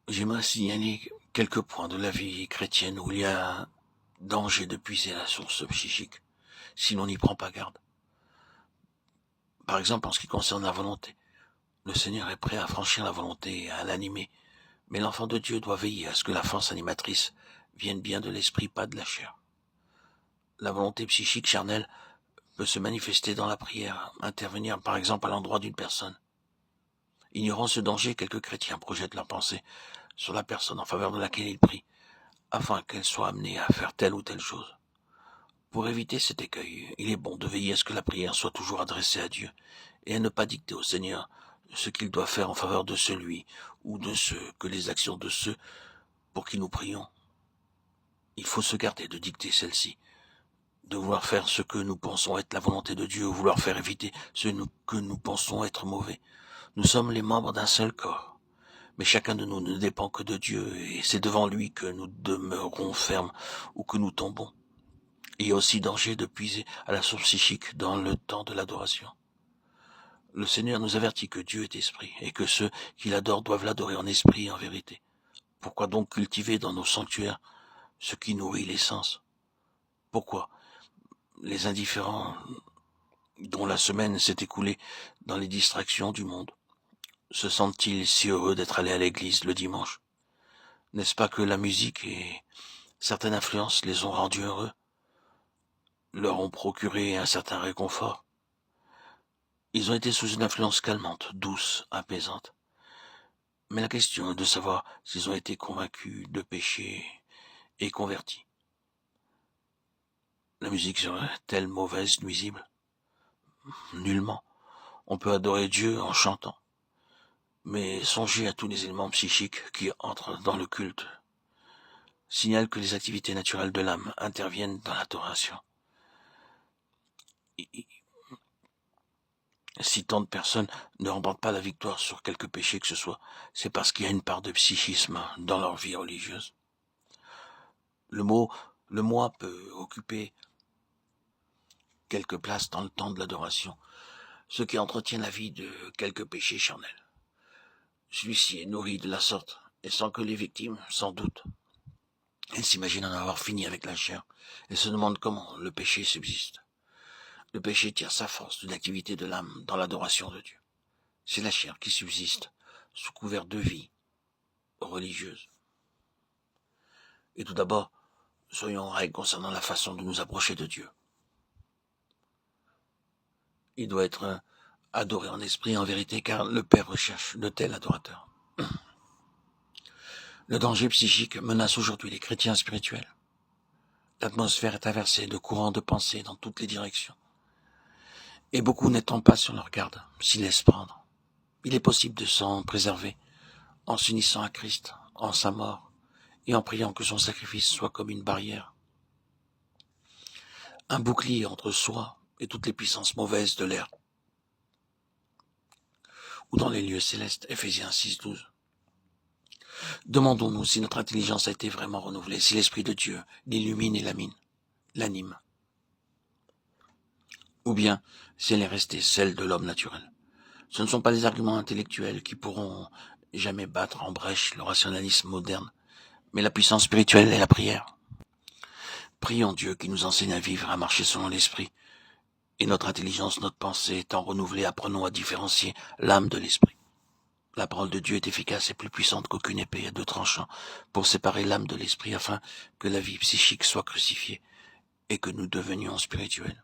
J'aimerais signaler quelques points de la vie chrétienne où il y a danger de puiser à la source psychique, si l'on n'y prend pas garde. Par exemple, en ce qui concerne la volonté, le Seigneur est prêt à franchir la volonté et à l'animer, mais l'enfant de Dieu doit veiller à ce que la force animatrice vienne bien de l'esprit, pas de la chair. La volonté psychique charnelle peut se manifester dans la prière, intervenir par exemple à l'endroit d'une personne. Ignorant ce danger, quelques chrétiens projettent leur pensée sur la personne en faveur de laquelle ils prient, afin qu'elle soit amenée à faire telle ou telle chose. Pour éviter cet écueil, il est bon de veiller à ce que la prière soit toujours adressée à Dieu, et à ne pas dicter au Seigneur ce qu'il doit faire en faveur de celui ou de ceux, que les actions de ceux pour qui nous prions. Il faut se garder de dicter celle-ci, de vouloir faire ce que nous pensons être la volonté de Dieu, ou vouloir faire éviter ce que nous pensons être mauvais. Nous sommes les membres d'un seul corps, mais chacun de nous ne dépend que de Dieu, et c'est devant lui que nous demeurons fermes ou que nous tombons. Il y a aussi danger de puiser à la source psychique dans le temps de l'adoration. Le Seigneur nous avertit que Dieu est esprit, et que ceux qui l'adorent doivent l'adorer en esprit et en vérité. Pourquoi donc cultiver dans nos sanctuaires ce qui nourrit les sens? Pourquoi les indifférents dont la semaine s'est écoulée dans les distractions du monde se sentent-ils si heureux d'être allés à l'église le dimanche? N'est-ce pas que la musique et certaines influences les ont rendus heureux, leur ont procuré un certain réconfort? Ils ont été sous une influence calmante, douce, apaisante. Mais la question est de savoir s'ils ont été convaincus de péché et convertis. La musique serait-elle mauvaise, nuisible? Nullement. On peut adorer Dieu en chantant. Mais songez à tous les éléments psychiques qui entrent dans le culte. Signale que les activités naturelles de l'âme interviennent dans l'adoration. Si tant de personnes ne remportent pas la victoire sur quelque péché que ce soit, c'est parce qu'il y a une part de psychisme dans leur vie religieuse. Le moi peut occuper quelque place dans le temps de l'adoration, ce qui entretient la vie de quelques péchés charnels. Celui-ci est nourri de la sorte, et sans que les victimes s'en doutent. Elles s'imaginent en avoir fini avec la chair, et se demandent comment le péché subsiste. Le péché tire sa force d'une activité de l'âme dans l'adoration de Dieu. C'est la chair qui subsiste sous couvert de vie religieuse. Et tout d'abord, soyons en règle concernant la façon de nous approcher de Dieu. Il doit être adoré en esprit et en vérité, car le Père recherche de tels adorateurs. Le danger psychique menace aujourd'hui les chrétiens spirituels. L'atmosphère est inversée de courants de pensée dans toutes les directions. Et beaucoup n'étant pas sur leur garde, s'y laissent prendre. Il est possible de s'en préserver en s'unissant à Christ, en sa mort, et en priant que son sacrifice soit comme une barrière. Un bouclier entre soi et toutes les puissances mauvaises de l'air. Ou dans les lieux célestes, Ephésiens 6:12. Demandons-nous si notre intelligence a été vraiment renouvelée, si l'Esprit de Dieu l'illumine et l'anime. Ou bien si elle est restée celle de l'homme naturel. Ce ne sont pas les arguments intellectuels qui pourront jamais battre en brèche le rationalisme moderne, mais la puissance spirituelle et la prière. Prions Dieu qui nous enseigne à vivre, à marcher selon l'Esprit. Et notre intelligence, notre pensée étant renouvelée, apprenons à différencier l'âme de l'Esprit. La parole de Dieu est efficace et plus puissante qu'aucune épée à deux tranchants pour séparer l'âme de l'Esprit afin que la vie psychique soit crucifiée et que nous devenions spirituels.